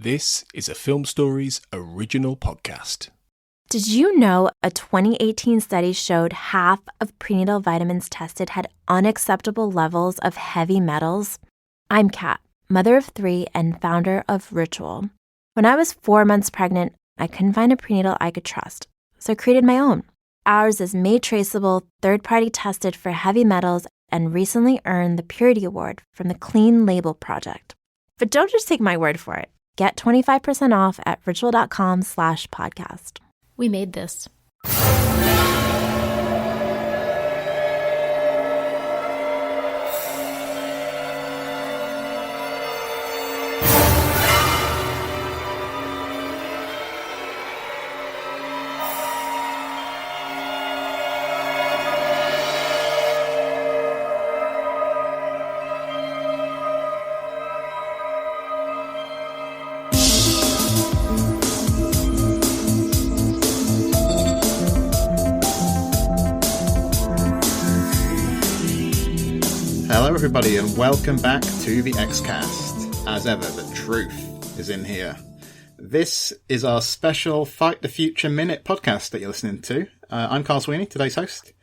This is a Film Stories original podcast. Did you know a 2018 study showed half of prenatal vitamins tested had unacceptable levels of heavy metals? I'm Kat, mother of 3 and founder of Ritual. When I was 4 months pregnant, I couldn't find a prenatal I could trust, so I created my own. Ours is made traceable, third-party tested for heavy metals, and recently earned the Purity Award from the Clean Label Project. But don't just take my word for it. Get 25% off at ritual.com/podcast. We made this. Hello everybody and welcome back to the Xcast. As ever, the truth is in here. This is our special Fight the Future Minute podcast that you're listening to. I'm Carl Sweeney, today's host,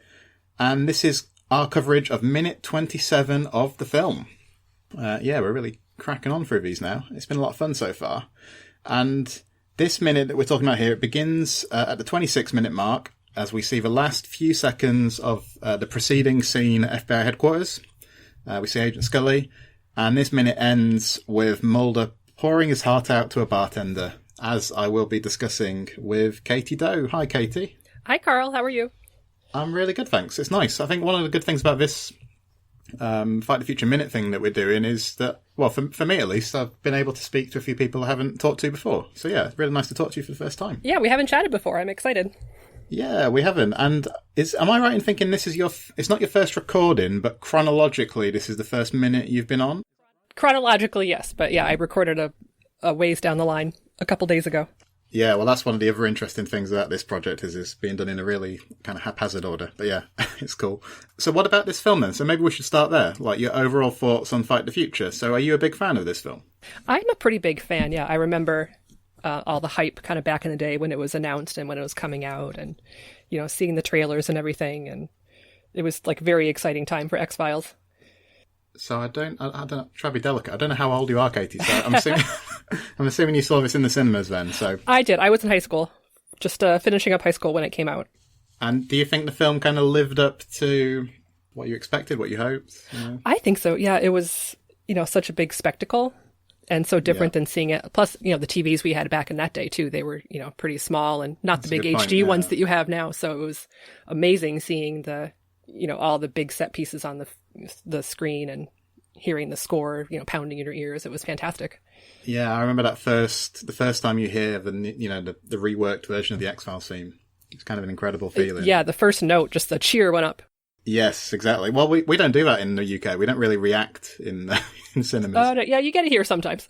and this is our coverage of minute 27 of the film. We're really cracking on through these now. It's been a lot of fun so far. And this minute that we're talking about here, it begins at the 26-minute mark as we see the last few seconds of the preceding scene at FBI headquarters. We see Agent Scully, and this minute ends with Mulder pouring his heart out to a bartender, as I will be discussing with Katie Doe. Hi, Katie. Hi, Carl. How are you? I'm really good, thanks. It's nice. I think one of the good things about this Fight the Future Minute thing that we're doing is that, well, for me at least, I've been able to speak to a few people I haven't talked to before. So yeah, it's really nice to talk to you for the first time. Yeah, we haven't chatted before. I'm excited. Yeah, we haven't. And am I right in thinking this is it's not your first recording, but chronologically this is the first minute you've been on? Chronologically, yes. But yeah, I recorded a ways down the line a couple days ago. Yeah, well, that's one of the other interesting things about this project is being done in a really kind of haphazard order. But yeah, it's cool. So what about this film then? So maybe we should start there, like your overall thoughts on Fight the Future. So are you a big fan of this film? I'm a pretty big fan, yeah. I remember all the hype kind of back in the day when it was announced and when it was coming out and, you know, seeing the trailers and everything. And it was like a very exciting time for X-Files. So I don't try to be delicate. I don't know how old you are, Katie. So I'm assuming you saw this in the cinemas then. So I did. I was in high school, just finishing up high school when it came out. And do you think the film kind of lived up to what you expected, what you hoped? You know? I think so. Yeah, it was, you know, such a big spectacle. And so different than seeing it. Plus, you know, the TVs we had back in that day, too, they were, you know, pretty small and not the big HD ones that you have now. So it was amazing seeing all the big set pieces on the screen and hearing the score, you know, pounding in your ears. It was fantastic. Yeah, I remember the first time you hear the reworked version of the X-Files theme. It's kind of an incredible feeling. Yeah, the first note, just the cheer went up. Yes, exactly. Well, we don't do that in the UK. We don't really react in cinemas. No, yeah, you get it here sometimes.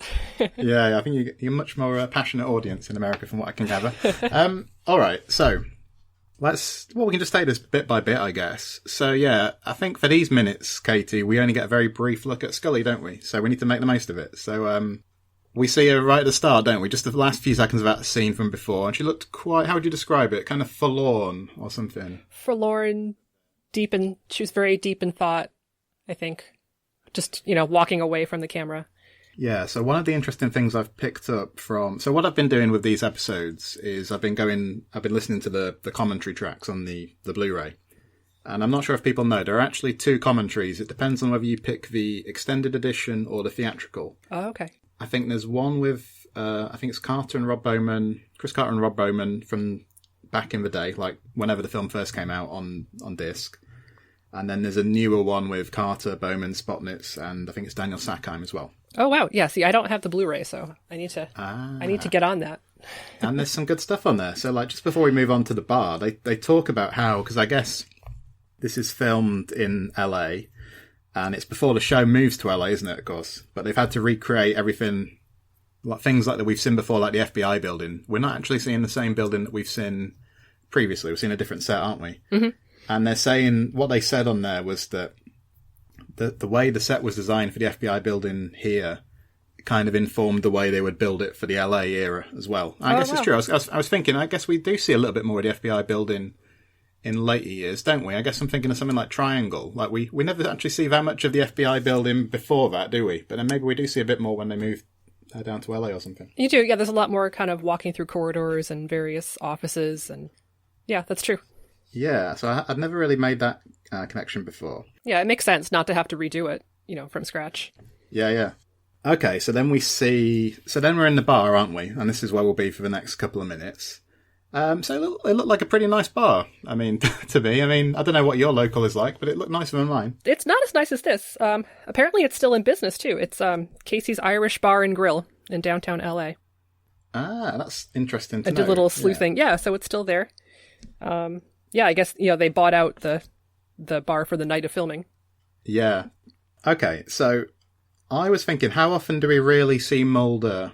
Yeah, I think you're much more passionate audience in America from what I can gather. All right, so we can just take this bit by bit, I guess. So yeah, I think for these minutes, Katie, we only get a very brief look at Scully, don't we? So we need to make the most of it. So we see her right at the start, don't we? Just the last few seconds of that scene from before, and she looked how would you describe it? Kind of forlorn or something? Forlorn. She was very deep in thought, I think. Just, you know, walking away from the camera. Yeah, so one of the interesting things I've picked up so what I've been doing with these episodes is I've been listening to the commentary tracks on the Blu-ray. And I'm not sure if people know, there are actually 2 commentaries. It depends on whether you pick the extended edition or the theatrical. Oh, okay. I think there's one with, I think it's Chris Carter and Rob Bowman from back in the day, like whenever the film first came out on disc. And then there's a newer one with Carter, Bowman, Spotnitz, and I think it's Daniel Sackheim as well. Oh, wow. Yeah, see, I don't have the Blu-ray, so I need to get on that. And there's some good stuff on there. So, like, just before we move on to the bar, they talk about how, because I guess this is filmed in LA, and it's before the show moves to LA, isn't it, of course? But they've had to recreate everything, like things like that we've seen before, like the FBI building. We're not actually seeing the same building that we've seen previously. We've seen a different set, aren't we? Mm-hmm. And they're saying, what they said on there was that the way the set was designed for the FBI building here kind of informed the way they would build it for the LA era as well. I guess it's true. I was thinking, I guess we do see a little bit more of the FBI building in later years, don't we? I guess I'm thinking of something like Triangle. Like we never actually see that much of the FBI building before that, do we? But then maybe we do see a bit more when they move down to LA or something. You do, yeah. There's a lot more kind of walking through corridors and various offices, and yeah, that's true. Yeah, so I'd never really made that connection before. Yeah, it makes sense not to have to redo it, from scratch. Yeah. Okay, so then we're in the bar, aren't we? And this is where we'll be for the next couple of minutes. So it looked like a pretty nice bar. I mean, to me. I mean, I don't know what your local is like, but it looked nicer than mine. It's not as nice as this. Apparently it's still in business, too. It's Casey's Irish Bar and Grill in downtown LA. Ah, that's interesting to know. I did a little sleuthing. Yeah, so it's still there. Yeah, I guess, they bought out the bar for the night of filming. Yeah. Okay, so I was thinking, how often do we really see Mulder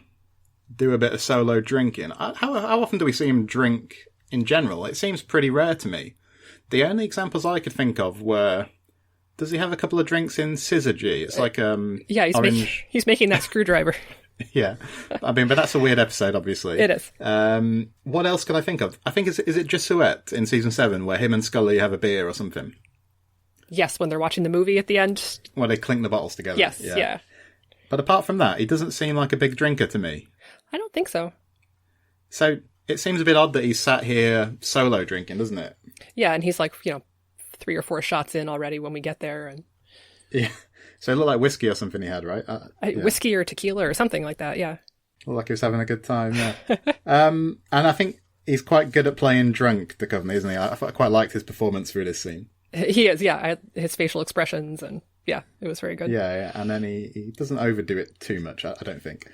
do a bit of solo drinking? How often do we see him drink in general? It seems pretty rare to me. The only examples I could think of were, does he have a couple of drinks in Scissor G? It's like yeah, he's making that screwdriver. Yeah, I mean, but that's a weird episode, obviously. It is. What else could I think of? I think is it Jesuit in season 7 where him and Scully have a beer or something? Yes, when they're watching the movie at the end. Where they clink the bottles together. Yes, yeah. But apart from that, he doesn't seem like a big drinker to me. I don't think so. So it seems a bit odd that he's sat here solo drinking, doesn't it? Yeah, and he's like, 3 or 4 shots in already when we get there. And yeah. So it looked like whiskey or something he had, right? Whiskey or tequila or something like that, yeah. Looked like he was having a good time, yeah. And I think he's quite good at playing drunk, Duchovny, isn't he? I quite liked his performance through this scene. He is, yeah. His facial expressions, and yeah, it was very good. Yeah. And then he doesn't overdo it too much, I don't think.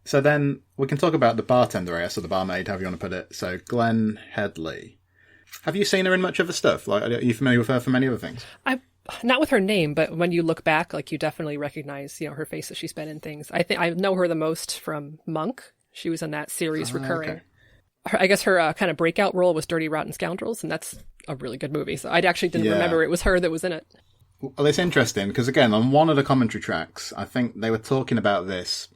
So then we can talk about the bartender, I guess, or the barmaid, however you want to put it. So Glenne Headly. Have you seen her in much other stuff? Like, are you familiar with her from any other things? Not with her name, but when you look back, like, you definitely recognize, her face that she's been in things. I think I know her the most from Monk. She was in that series recurring. Okay. I guess her kind of breakout role was Dirty Rotten Scoundrels, and that's a really good movie. So I actually didn't remember it was her that was in it. Well, it's interesting because, again, on one of the commentary tracks, I think they were talking about this,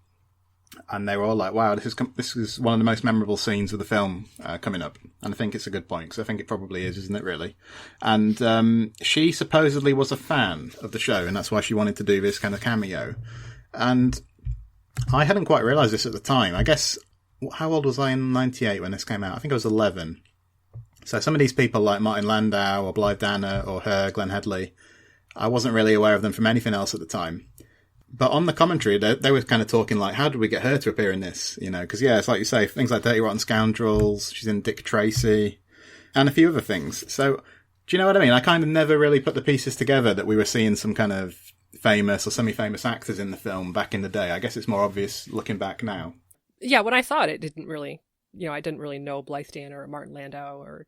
and they were all like, wow, this is one of the most memorable scenes of the film coming up. And I think it's a good point, because I think it probably is, isn't it, really? And she supposedly was a fan of the show, and that's why she wanted to do this kind of cameo. And I hadn't quite realised this at the time. I guess, how old was I in 98 when this came out? I think I was 11. So some of these people, like Martin Landau or Blythe Danner or her, Glenne Headly, I wasn't really aware of them from anything else at the time. But on the commentary, they were kind of talking like, how did we get her to appear in this? Because, yeah, it's like you say, things like Dirty Rotten Scoundrels, she's in Dick Tracy, and a few other things. So, do you know what I mean? I kind of never really put the pieces together that we were seeing some kind of famous or semi-famous actors in the film back in the day. I guess it's more obvious looking back now. Yeah, when I saw it, it didn't really, I didn't really know Blythe Danner or Martin Landau or,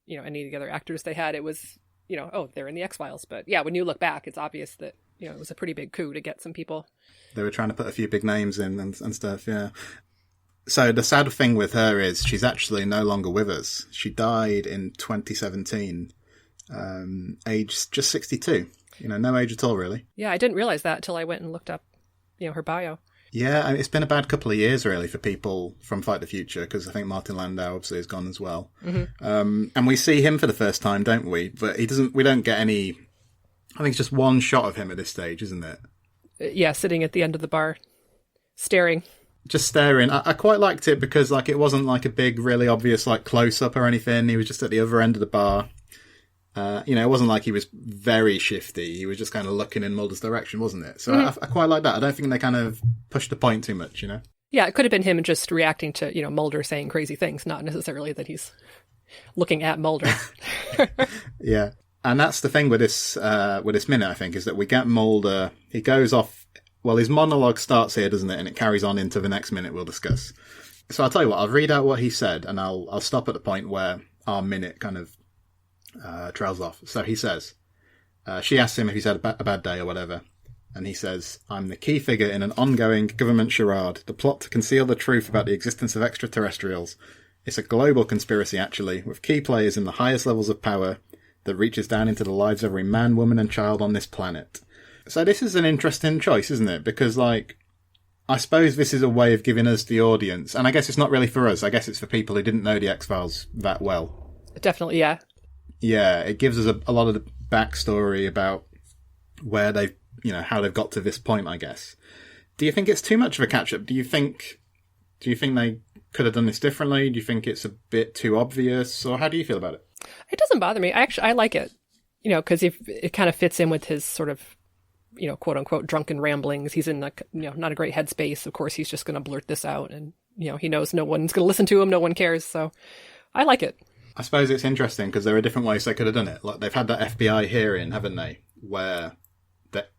any of the other actors they had. It was, they're in the X-Files. But yeah, when you look back, it's obvious that, it was a pretty big coup to get some people. They were trying to put a few big names in and stuff, yeah. So the sad thing with her is she's actually no longer with us. She died in 2017, aged just 62. No age at all, really. Yeah, I didn't realize that until I went and looked up, her bio. Yeah, I mean, it's been a bad couple of years, really, for people from Fight the Future, because I think Martin Landau obviously is gone as well. Mm-hmm. And we see him for the first time, don't we? But we don't get any... I think it's just one shot of him at this stage, isn't it? Yeah, sitting at the end of the bar, staring. Just staring. I quite liked it because, like, it wasn't like a big, really obvious, like, close-up or anything. He was just at the other end of the bar. It wasn't like he was very shifty. He was just kind of looking in Mulder's direction, wasn't it? So I quite like that. I don't think they kind of pushed the point too much, Yeah, it could have been him just reacting to, Mulder saying crazy things, not necessarily that he's looking at Mulder. Yeah. And that's the thing with this minute, I think, is that we get Mulder. He goes off. Well, his monologue starts here, doesn't it? And it carries on into the next minute we'll discuss. So I'll tell you what. I'll read out what he said, and I'll stop at the point where our minute kind of trails off. So he says, she asks him if he's had a bad day or whatever, and he says, "I'm the key figure in an ongoing government charade. The plot to conceal the truth about the existence of extraterrestrials. It's a global conspiracy, actually, with key players in the highest levels of power." That reaches down into the lives of every man, woman and child on this planet. So this is an interesting choice, isn't it? Because, like, I suppose this is a way of giving us, the audience, and I guess it's not really for us, I guess it's for people who didn't know the X-Files that well. Definitely, yeah. Yeah, it gives us a lot of the backstory about where they've, how they've got to this point, I guess. Do you think it's too much of a catch-up? Do you think they could have done this differently? Do you think it's a bit too obvious? Or how do you feel about it? It doesn't bother me. I like it, because it kind of fits in with his sort of, quote unquote, drunken ramblings. He's in not a great headspace. Of course, he's just going to blurt this out, and, he knows no one's going to listen to him. No one cares. So I like it. I suppose it's interesting because there are different ways they could have done it. Like, they've had that FBI hearing, haven't they? Where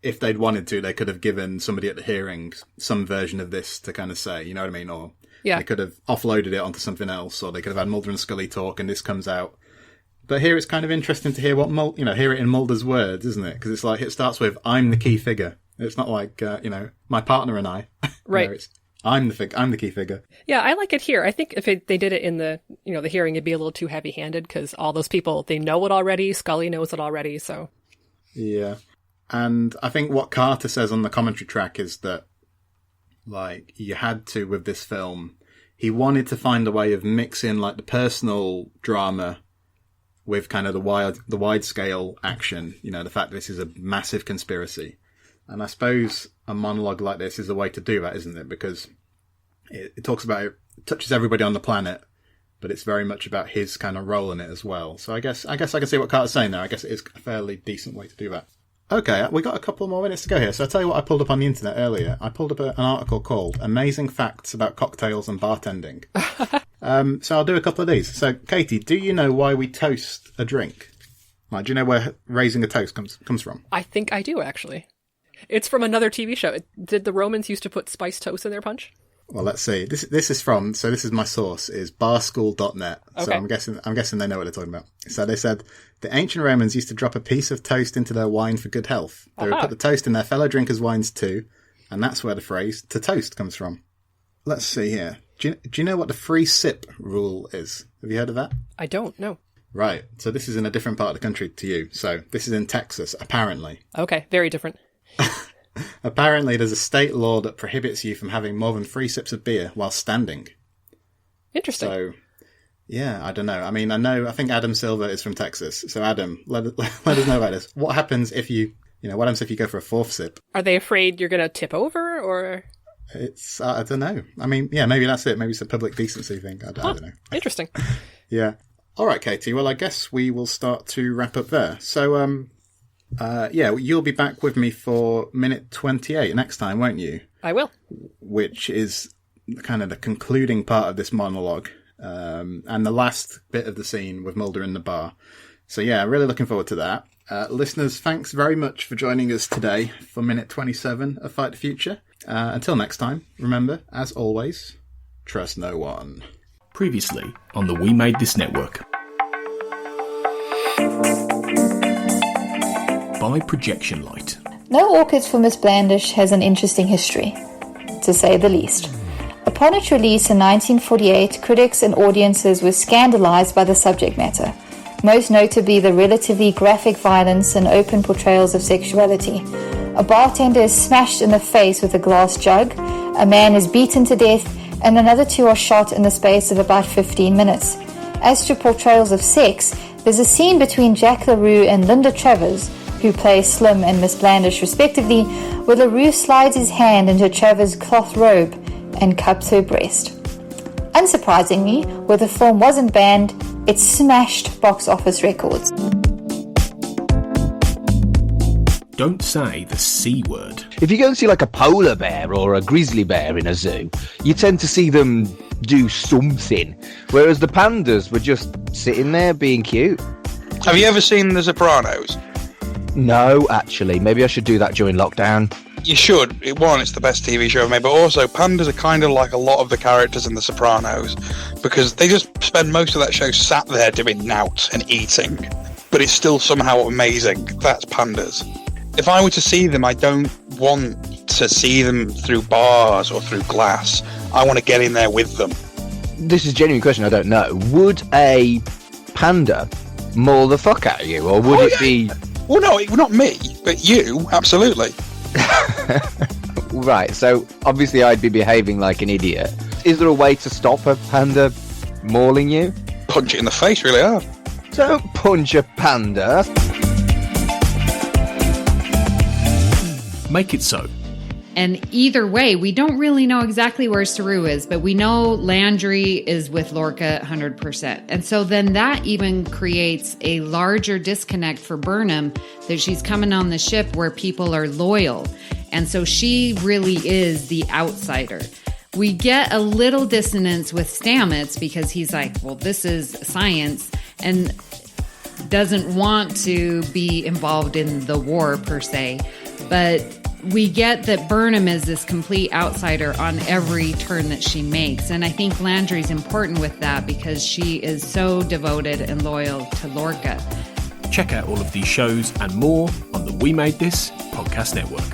if they'd wanted to, they could have given somebody at the hearing some version of this to kind of say, you know what I mean? Or they could have offloaded it onto something else, or they could have had Mulder and Scully talk and this comes out. But here it's kind of interesting to hear hear it in Mulder's words, isn't it? Because it's like, it starts with, I'm the key figure. It's not like, my partner and I. Right. It's, I'm the key figure. Yeah, I like it here. I think if they did it in the hearing, it'd be a little too heavy-handed because all those people, they know it already. Scully knows it already, so. Yeah. And I think what Carter says on the commentary track is that, like, you had to, with this film, he wanted to find a way of mixing, like, the personal drama with kind of the wide-scale action, the fact that this is a massive conspiracy. And I suppose a monologue like this is a way to do that, isn't it? Because it talks about, it touches everybody on the planet, but it's very much about his kind of role in it as well. So I guess I can see what Carter's saying there. I guess it is a fairly decent way to do that. Okay, we got a couple more minutes to go here. So I'll tell you what I pulled up on the internet earlier. I pulled up an article called Amazing Facts About Cocktails and Bartending. So I'll do a couple of these. So, Katie, do you know why we toast a drink? Like, do you know where raising a toast comes from? I think I do, actually. It's from another TV show. Did the Romans used to put spiced toast in their punch? Well, let's see. This is from, so this is my source, is barschool.net. Okay. So I'm guessing they know what they're talking about. So they said, the ancient Romans used to drop a piece of toast into their wine for good health. They would put the toast in their fellow drinkers' wines too, and that's where the phrase to toast comes from. Let's see here. Do you know what the free sip rule is? Have you heard of that? I don't, no. Right. So this is in a different part of the country to you. So this is in Texas, apparently. Okay, very different. Apparently, there's a state law that prohibits you from having more than 3 sips of beer while standing. Interesting. So, yeah, I don't know. I mean, I think Adam Silva is from Texas. So, Adam, let us know about this. What happens if what happens if you go for a 4th sip? Are they afraid you're going to tip over, or? It's, I don't know. I mean, yeah, maybe that's it. Maybe it's a public decency thing. I don't know. Interesting. Yeah. All right, Katie. Well, I guess we will start to wrap up there. So, you'll be back with me for minute 28 next time, won't you? I will. Which is kind of the concluding part of this monologue, and the last bit of the scene with Mulder in the bar. So yeah, really looking forward to that. Listeners, thanks very much for joining us today for minute 27 of Fight the Future. Until next time, remember, as always, trust no one. Previously on the We Made This Network. By Projection Light. No Orchids for Miss Blandish has an interesting history, to say the least. Upon its release in 1948, critics and audiences were scandalized by the subject matter, most notably the relatively graphic violence and open portrayals of sexuality. A bartender is smashed in the face with a glass jug, a man is beaten to death, and another 2 are shot in the space of about 15 minutes. As to portrayals of sex, there's a scene between Jack LaRue and Linda Travers, who play Slim and Miss Blandish respectively, where LaRue slides his hand into Travers' cloth robe and cups her breast. Unsurprisingly, where the film wasn't banned, it smashed box office records. Don't say the C word. If you go and see like a polar bear or a grizzly bear in a zoo, you tend to see them do something, whereas the pandas were just sitting there being cute. Have you ever seen The Sopranos? No, actually. Maybe I should do that during lockdown. You should. It's the best TV show ever made, but also pandas are kind of like a lot of the characters in The Sopranos, because they just spend most of that show sat there doing nought and eating, but it's still somehow amazing. That's pandas. If I were to see them, I don't want to see them through bars or through glass. I want to get in there with them. This is a genuine question, I don't know. Would a panda maul the fuck out of you, or would it be... Well, no, not me, but you, absolutely. Right, so obviously I'd be behaving like an idiot. Is there a way to stop a panda mauling you? Punch it in the face, really hard. Don't punch a panda. Make it so. And either way, we don't really know exactly where Saru is, but we know Landry is with Lorca 100%. And so then that even creates a larger disconnect for Burnham, that she's coming on the ship where people are loyal. And so she really is the outsider. We get a little dissonance with Stamets because he's like, well, this is science, and doesn't want to be involved in the war per se. But we get that Burnham is this complete outsider on every turn that she makes. And I think Landry's important with that because she is so devoted and loyal to Lorca. Check out all of these shows and more on the We Made This podcast network.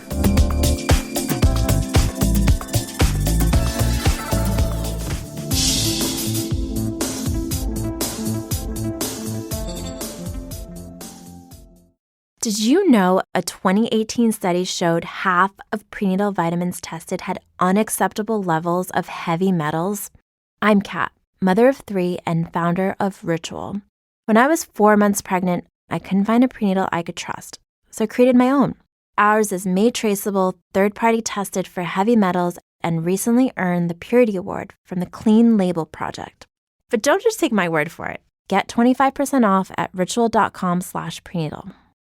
Did you know a 2018 study showed half of prenatal vitamins tested had unacceptable levels of heavy metals? I'm Kat, mother of 3 and founder of Ritual. When I was 4 months pregnant, I couldn't find a prenatal I could trust, so I created my own. Ours is made traceable, third-party tested for heavy metals, and recently earned the Purity Award from the Clean Label Project. But don't just take my word for it. Get 25% off at ritual.com/prenatal.